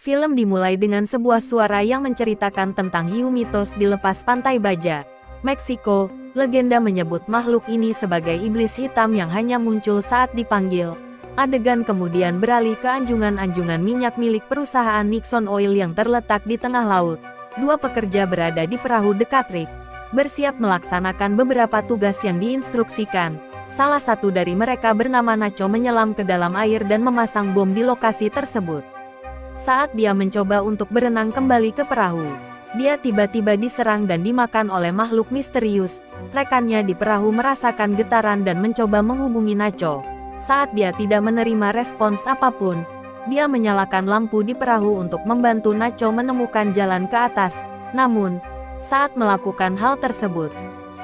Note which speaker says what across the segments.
Speaker 1: Film dimulai dengan sebuah suara yang menceritakan tentang hiu mitos di lepas pantai Baja, Meksiko. Legenda menyebut makhluk ini sebagai iblis hitam yang hanya muncul saat dipanggil. Adegan kemudian beralih ke anjungan-anjungan minyak milik perusahaan Nixon Oil yang terletak di tengah laut. Dua pekerja berada di perahu dekat rig, bersiap melaksanakan beberapa tugas yang diinstruksikan. Salah satu dari mereka bernama Nacho menyelam ke dalam air dan memasang bom di lokasi tersebut. Saat dia mencoba untuk berenang kembali ke perahu, dia tiba-tiba diserang dan dimakan oleh makhluk misterius. Rekannya di perahu merasakan getaran dan mencoba menghubungi Nacho. Saat dia tidak menerima respons apapun, dia menyalakan lampu di perahu untuk membantu Nacho menemukan jalan ke atas. Namun, saat melakukan hal tersebut,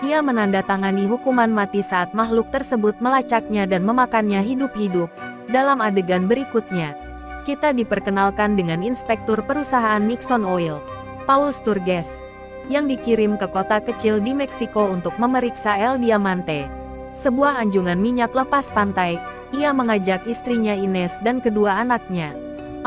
Speaker 1: ia menandatangani hukuman mati saat makhluk tersebut melacaknya dan memakannya hidup-hidup. Dalam adegan berikutnya, kita diperkenalkan dengan inspektur perusahaan Nixon Oil, Paul Sturges, yang dikirim ke kota kecil di Meksiko untuk memeriksa El Diamante, sebuah anjungan minyak lepas pantai. Ia mengajak istrinya Ines dan kedua anaknya,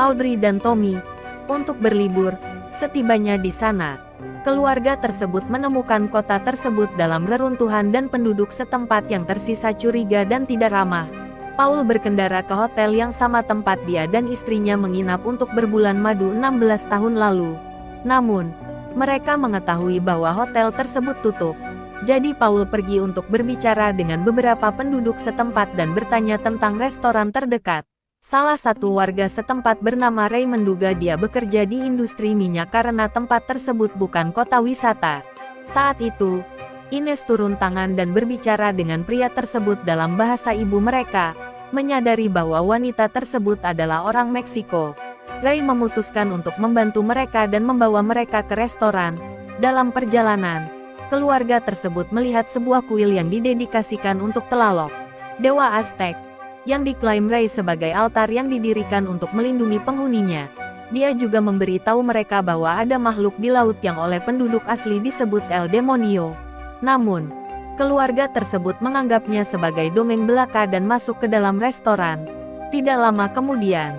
Speaker 1: Audrey dan Tommy, untuk berlibur. Setibanya di sana, keluarga tersebut menemukan kota tersebut dalam reruntuhan dan penduduk setempat yang tersisa curiga dan tidak ramah. Paul berkendara ke hotel yang sama tempat dia dan istrinya menginap untuk berbulan madu 16 tahun lalu. Namun, mereka mengetahui bahwa hotel tersebut tutup. Jadi Paul pergi untuk berbicara dengan beberapa penduduk setempat dan bertanya tentang restoran terdekat. Salah satu warga setempat bernama Ray menduga dia bekerja di industri minyak karena tempat tersebut bukan kota wisata. Saat itu, Ines turun tangan dan berbicara dengan pria tersebut dalam bahasa ibu mereka, menyadari bahwa wanita tersebut adalah orang Meksiko. Ray memutuskan untuk membantu mereka dan membawa mereka ke restoran. Dalam perjalanan, keluarga tersebut melihat sebuah kuil yang didedikasikan untuk Tlaloc, dewa Aztec, yang diklaim Ray sebagai altar yang didirikan untuk melindungi penghuninya. Dia juga memberitahu mereka bahwa ada makhluk di laut yang oleh penduduk asli disebut El Demonio. Namun, keluarga tersebut menganggapnya sebagai dongeng belaka dan masuk ke dalam restoran. Tidak lama kemudian,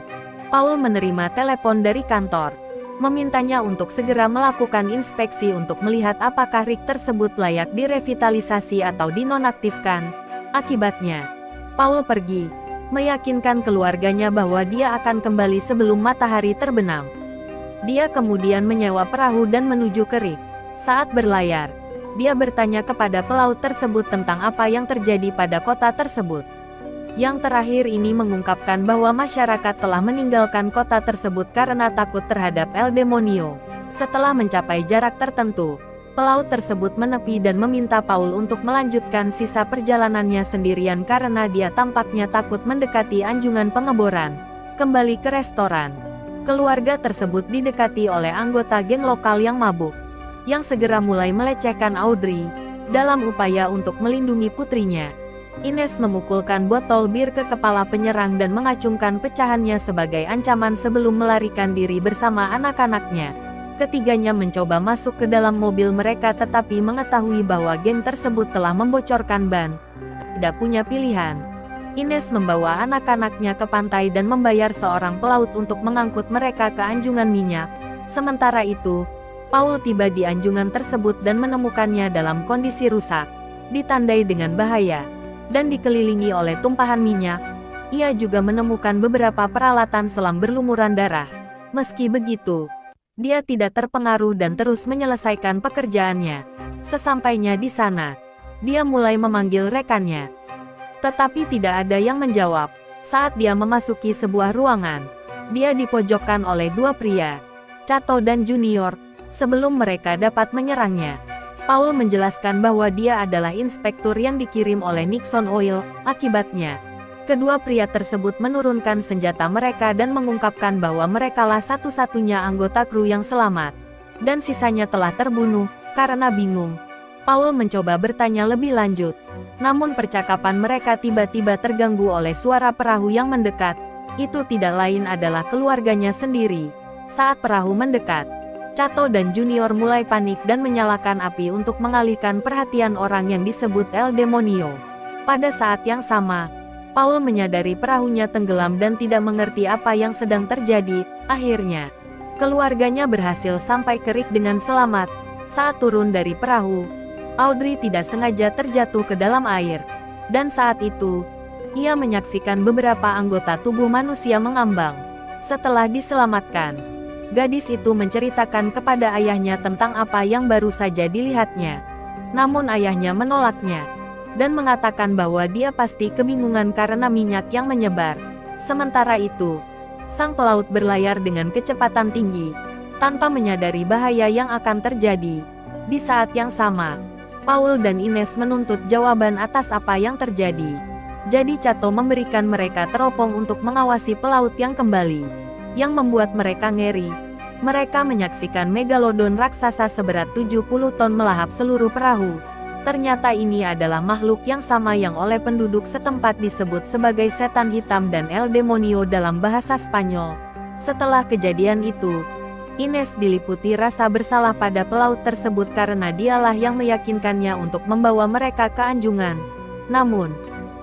Speaker 1: Paul menerima telepon dari kantor, memintanya untuk segera melakukan inspeksi untuk melihat apakah rig tersebut layak direvitalisasi atau dinonaktifkan. Akibatnya, Paul pergi, meyakinkan keluarganya bahwa dia akan kembali sebelum matahari terbenam. Dia kemudian menyewa perahu dan menuju ke rig. Saat berlayar, dia bertanya kepada pelaut tersebut tentang apa yang terjadi pada kota tersebut. Yang terakhir ini mengungkapkan bahwa masyarakat telah meninggalkan kota tersebut karena takut terhadap El Demonio. Setelah mencapai jarak tertentu, pelaut tersebut menepi dan meminta Paul untuk melanjutkan sisa perjalanannya sendirian karena dia tampaknya takut mendekati anjungan pengeboran. Kembali ke restoran, keluarga tersebut didekati oleh anggota geng lokal yang mabuk, yang segera mulai melecehkan Audrey, dalam upaya untuk melindungi putrinya. Ines memukulkan botol bir ke kepala penyerang dan mengacungkan pecahannya sebagai ancaman sebelum melarikan diri bersama anak-anaknya. Ketiganya mencoba masuk ke dalam mobil mereka tetapi mengetahui bahwa geng tersebut telah membocorkan ban. Tidak punya pilihan, Ines membawa anak-anaknya ke pantai dan membayar seorang pelaut untuk mengangkut mereka ke anjungan minyak. Sementara itu, Paul tiba di anjungan tersebut dan menemukannya dalam kondisi rusak, ditandai dengan bahaya, dan dikelilingi oleh tumpahan minyak. Ia juga menemukan beberapa peralatan selam berlumuran darah. Meski begitu, dia tidak terpengaruh dan terus menyelesaikan pekerjaannya. Sesampainya di sana, dia mulai memanggil rekannya, tetapi tidak ada yang menjawab. Saat dia memasuki sebuah ruangan, dia dipojokkan oleh dua pria, Chato dan Junior, sebelum mereka dapat menyerangnya. Paul menjelaskan bahwa dia adalah inspektur yang dikirim oleh Nixon Oil. Akibatnya, kedua pria tersebut menurunkan senjata mereka dan mengungkapkan bahwa merekalah satu-satunya anggota kru yang selamat, dan sisanya telah terbunuh. Karena bingung, Paul mencoba bertanya lebih lanjut, namun percakapan mereka tiba-tiba terganggu oleh suara perahu yang mendekat. Itu tidak lain adalah keluarganya sendiri. Saat perahu mendekat, Chato dan Junior mulai panik dan menyalakan api untuk mengalihkan perhatian orang yang disebut El Demonio. Pada saat yang sama, Paul menyadari perahunya tenggelam dan tidak mengerti apa yang sedang terjadi. Akhirnya, Keluarganya berhasil sampai ke Rick dengan selamat. Saat turun dari perahu, Audrey tidak sengaja terjatuh ke dalam air. Dan saat itu, ia menyaksikan beberapa anggota tubuh manusia mengambang. Setelah diselamatkan, gadis itu menceritakan kepada ayahnya tentang apa yang baru saja dilihatnya. Namun ayahnya menolaknya dan mengatakan bahwa dia pasti kebingungan karena minyak yang menyebar. Sementara itu, sang pelaut berlayar dengan kecepatan tinggi, tanpa menyadari bahaya yang akan terjadi. Di saat yang sama, Paul dan Ines menuntut jawaban atas apa yang terjadi. Jadi Cato memberikan mereka teropong untuk mengawasi pelaut yang kembali. Yang membuat mereka ngeri. Mereka menyaksikan megalodon raksasa seberat 70 ton melahap seluruh perahu. Ternyata ini adalah makhluk yang sama yang oleh penduduk setempat disebut sebagai setan hitam dan El Demonio dalam bahasa Spanyol. Setelah kejadian itu, Ines diliputi rasa bersalah pada pelaut tersebut karena dialah yang meyakinkannya untuk membawa mereka ke anjungan. Namun,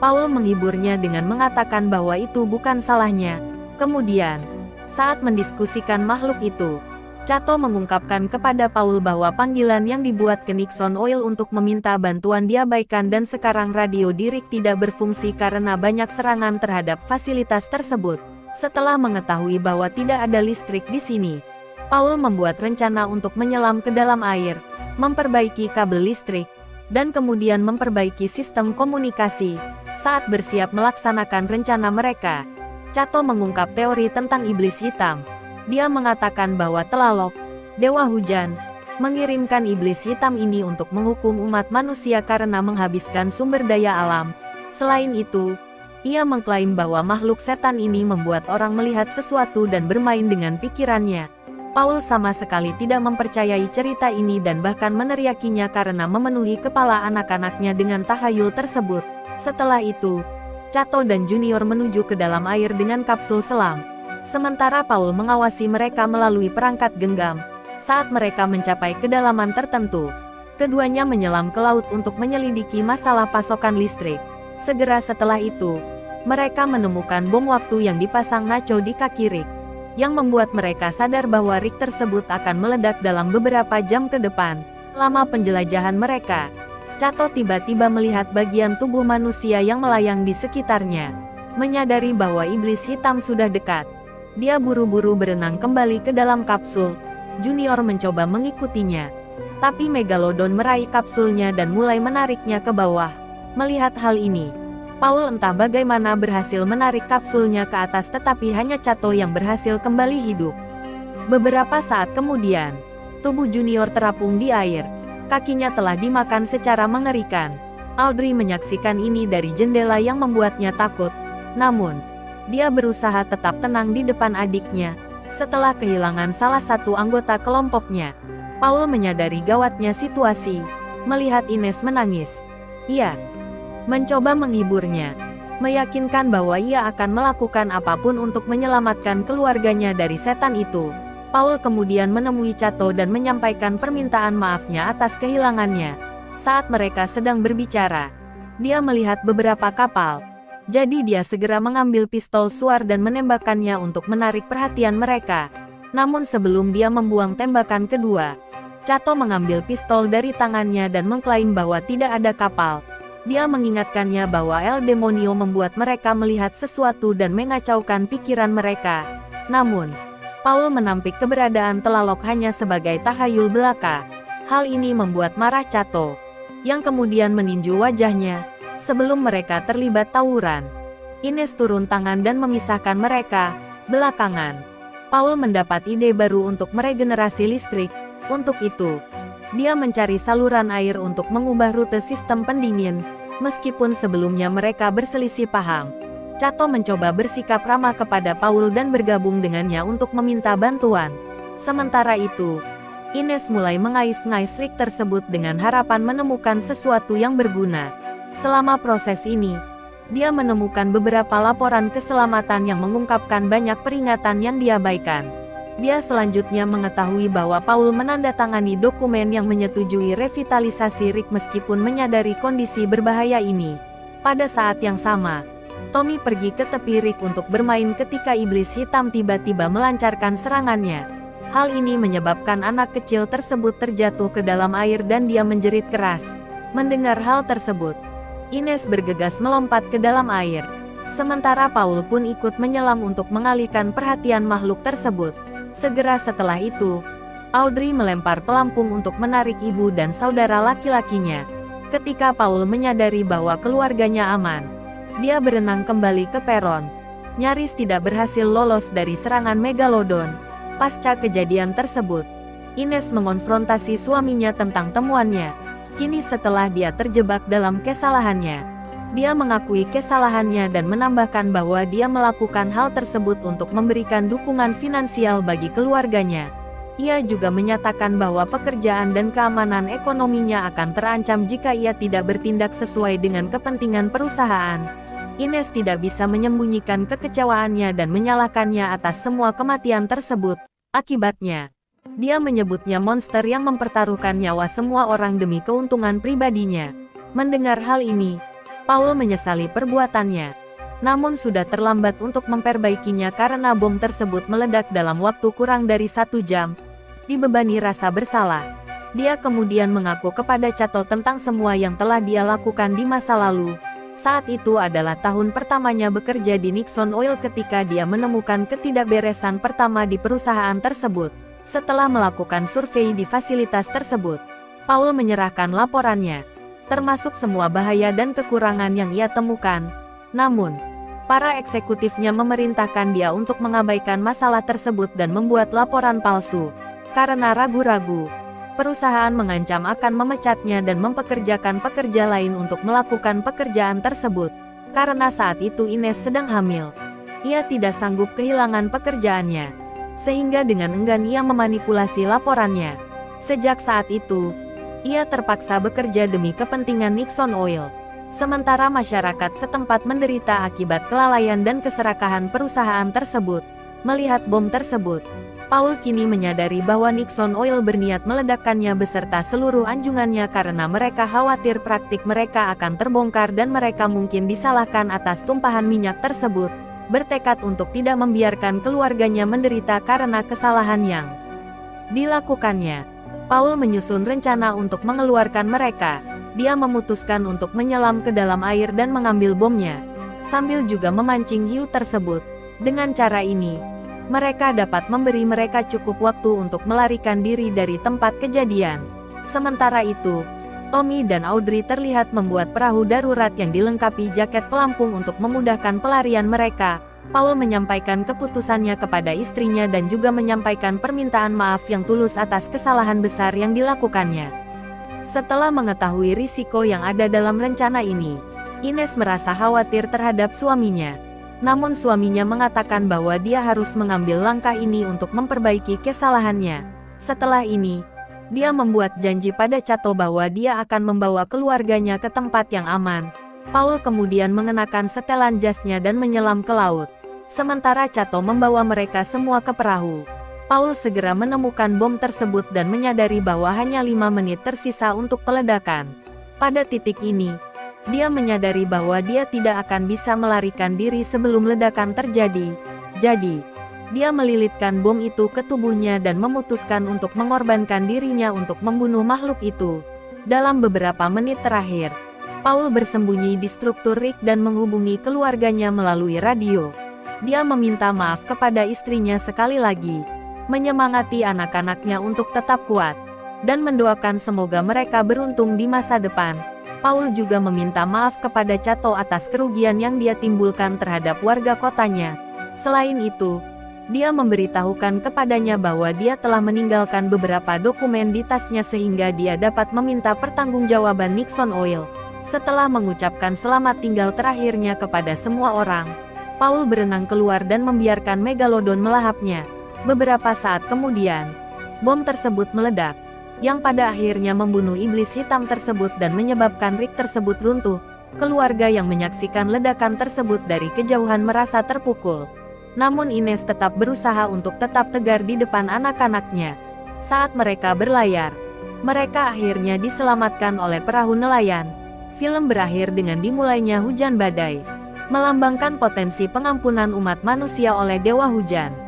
Speaker 1: Paul menghiburnya dengan mengatakan bahwa itu bukan salahnya. Kemudian, saat mendiskusikan makhluk itu, Cato mengungkapkan kepada Paul bahwa panggilan yang dibuat ke Nixon Oil untuk meminta bantuan diabaikan dan sekarang radio di Rick tidak berfungsi karena banyak serangan terhadap fasilitas tersebut. Setelah mengetahui bahwa tidak ada listrik di sini, Paul membuat rencana untuk menyelam ke dalam air, memperbaiki kabel listrik, dan kemudian memperbaiki sistem komunikasi. Saat bersiap melaksanakan rencana mereka, Cato mengungkap teori tentang iblis hitam. Dia mengatakan bahwa Tlaloc, dewa hujan, mengirimkan iblis hitam ini untuk menghukum umat manusia karena menghabiskan sumber daya alam. Selain itu, ia mengklaim bahwa makhluk setan ini membuat orang melihat sesuatu dan bermain dengan pikirannya. Paul sama sekali tidak mempercayai cerita ini dan bahkan meneriakinya karena memenuhi kepala anak-anaknya dengan tahayul tersebut. Setelah itu, Cato dan Junior menuju ke dalam air dengan kapsul selam. Sementara Paul mengawasi mereka melalui perangkat genggam. Saat mereka mencapai kedalaman tertentu, keduanya menyelam ke laut untuk menyelidiki masalah pasokan listrik. Segera setelah itu, mereka menemukan bom waktu yang dipasang Nacho di kaki Rick, yang membuat mereka sadar bahwa Rick tersebut akan meledak dalam beberapa jam ke depan. Lama penjelajahan mereka, Cato tiba-tiba melihat bagian tubuh manusia yang melayang di sekitarnya. Menyadari bahwa iblis hitam sudah dekat, dia buru-buru berenang kembali ke dalam kapsul. Junior mencoba mengikutinya, tapi Megalodon meraih kapsulnya dan mulai menariknya ke bawah. Melihat hal ini, Paul entah bagaimana berhasil menarik kapsulnya ke atas tetapi hanya Cato yang berhasil kembali hidup. Beberapa saat kemudian, tubuh Junior terapung di air. Kakinya telah dimakan secara mengerikan. Audrey menyaksikan ini dari jendela yang membuatnya takut. Namun, dia berusaha tetap tenang di depan adiknya. Setelah kehilangan salah satu anggota kelompoknya, Paul menyadari gawatnya situasi. Melihat Ines menangis, ia mencoba menghiburnya, meyakinkan bahwa ia akan melakukan apapun untuk menyelamatkan keluarganya dari setan itu. Paul kemudian menemui Cato dan menyampaikan permintaan maafnya atas kehilangannya. Saat mereka sedang berbicara, dia melihat beberapa kapal. Jadi dia segera mengambil pistol suar dan menembakkannya untuk menarik perhatian mereka. Namun sebelum dia membuang tembakan kedua, Cato mengambil pistol dari tangannya dan mengklaim bahwa tidak ada kapal. Dia mengingatkannya bahwa El Demonio membuat mereka melihat sesuatu dan mengacaukan pikiran mereka. Namun, Paul menampik keberadaan Tlaloc hanya sebagai tahayul belaka. Hal ini membuat marah Cato, yang kemudian meninju wajahnya. Sebelum mereka terlibat tawuran, Ines turun tangan dan memisahkan mereka. Belakangan, Paul mendapat ide baru untuk meregenerasi listrik. Untuk itu, dia mencari saluran air untuk mengubah rute sistem pendingin. Meskipun sebelumnya mereka berselisih paham, Cato mencoba bersikap ramah kepada Paul dan bergabung dengannya untuk meminta bantuan. Sementara itu, Ines mulai mengais-ngais Rick tersebut dengan harapan menemukan sesuatu yang berguna. Selama proses ini, dia menemukan beberapa laporan keselamatan yang mengungkapkan banyak peringatan yang diabaikan. Dia selanjutnya mengetahui bahwa Paul menandatangani dokumen yang menyetujui revitalisasi Rick meskipun menyadari kondisi berbahaya ini. Pada saat yang sama, Tommy pergi ke tepi Rick untuk bermain ketika iblis hitam tiba-tiba melancarkan serangannya. Hal ini menyebabkan anak kecil tersebut terjatuh ke dalam air dan dia menjerit keras. Mendengar hal tersebut, Ines bergegas melompat ke dalam air. Sementara Paul pun ikut menyelam untuk mengalihkan perhatian makhluk tersebut. Segera setelah itu, Audrey melempar pelampung untuk menarik ibu dan saudara laki-lakinya. Ketika Paul menyadari bahwa keluarganya aman, dia berenang kembali ke peron. Nyaris tidak berhasil lolos dari serangan Megalodon. Pasca kejadian tersebut, Ines mengonfrontasi suaminya tentang temuannya. Kini setelah dia terjebak dalam kesalahannya, dia mengakui kesalahannya dan menambahkan bahwa dia melakukan hal tersebut untuk memberikan dukungan finansial bagi keluarganya. Ia juga menyatakan bahwa pekerjaan dan keamanan ekonominya akan terancam jika ia tidak bertindak sesuai dengan kepentingan perusahaan. Ines tidak bisa menyembunyikan kekecewaannya dan menyalahkannya atas semua kematian tersebut. Akibatnya, dia menyebutnya monster yang mempertaruhkan nyawa semua orang demi keuntungan pribadinya. Mendengar hal ini, Paul menyesali perbuatannya. Namun sudah terlambat untuk memperbaikinya karena bom tersebut meledak dalam waktu kurang dari 1 jam. Dibebani rasa bersalah, dia kemudian mengaku kepada Cato tentang semua yang telah dia lakukan di masa lalu. Saat itu adalah tahun pertamanya bekerja di Nixon Oil ketika dia menemukan ketidakberesan pertama di perusahaan tersebut. Setelah melakukan survei di fasilitas tersebut, Paul menyerahkan laporannya, termasuk semua bahaya dan kekurangan yang ia temukan. Namun, para eksekutifnya memerintahkan dia untuk mengabaikan masalah tersebut dan membuat laporan palsu. Karena ragu-ragu, perusahaan mengancam akan memecatnya dan mempekerjakan pekerja lain untuk melakukan pekerjaan tersebut. Karena saat itu Ines sedang hamil, ia tidak sanggup kehilangan pekerjaannya, sehingga dengan enggan ia memanipulasi laporannya. Sejak saat itu, ia terpaksa bekerja demi kepentingan Nixon Oil. Sementara masyarakat setempat menderita akibat kelalaian dan keserakahan perusahaan tersebut. Melihat bom tersebut, Paul kini menyadari bahwa Nixon Oil berniat meledakkannya beserta seluruh anjungannya karena mereka khawatir praktik mereka akan terbongkar dan mereka mungkin disalahkan atas tumpahan minyak tersebut. Bertekad untuk tidak membiarkan keluarganya menderita karena kesalahan yang dilakukannya, Paul menyusun rencana untuk mengeluarkan mereka. Dia memutuskan untuk menyelam ke dalam air dan mengambil bomnya, sambil juga memancing hiu tersebut. Dengan cara ini, mereka dapat memberi mereka cukup waktu untuk melarikan diri dari tempat kejadian. Sementara itu, Tommy dan Audrey terlihat membuat perahu darurat yang dilengkapi jaket pelampung untuk memudahkan pelarian mereka. Paul menyampaikan keputusannya kepada istrinya dan juga menyampaikan permintaan maaf yang tulus atas kesalahan besar yang dilakukannya. Setelah mengetahui risiko yang ada dalam rencana ini, Ines merasa khawatir terhadap suaminya. Namun suaminya mengatakan bahwa dia harus mengambil langkah ini untuk memperbaiki kesalahannya. Setelah ini, dia membuat janji pada Cato bahwa dia akan membawa keluarganya ke tempat yang aman. Paul kemudian mengenakan setelan jasnya dan menyelam ke laut. Sementara Cato membawa mereka semua ke perahu. Paul segera menemukan bom tersebut dan menyadari bahwa hanya 5 menit tersisa untuk peledakan. Pada titik ini, dia menyadari bahwa dia tidak akan bisa melarikan diri sebelum ledakan terjadi. Jadi, dia melilitkan bom itu ke tubuhnya dan memutuskan untuk mengorbankan dirinya untuk membunuh makhluk itu. Dalam beberapa menit terakhir, Paul bersembunyi di struktur rig dan menghubungi keluarganya melalui radio. Dia meminta maaf kepada istrinya sekali lagi, menyemangati anak-anaknya untuk tetap kuat, dan mendoakan semoga mereka beruntung di masa depan. Paul juga meminta maaf kepada Cato atas kerugian yang dia timbulkan terhadap warga kotanya. Selain itu, dia memberitahukan kepadanya bahwa dia telah meninggalkan beberapa dokumen di tasnya sehingga dia dapat meminta pertanggungjawaban Nixon Oil. Setelah mengucapkan selamat tinggal terakhirnya kepada semua orang, Paul berenang keluar dan membiarkan Megalodon melahapnya. Beberapa saat kemudian, bom tersebut meledak, yang pada akhirnya membunuh iblis hitam tersebut dan menyebabkan rig tersebut runtuh. Keluarga yang menyaksikan ledakan tersebut dari kejauhan merasa terpukul. Namun Ines tetap berusaha untuk tetap tegar di depan anak-anaknya. Saat mereka berlayar, mereka akhirnya diselamatkan oleh perahu nelayan. Film berakhir dengan dimulainya hujan badai, melambangkan potensi pengampunan umat manusia oleh Dewa Hujan.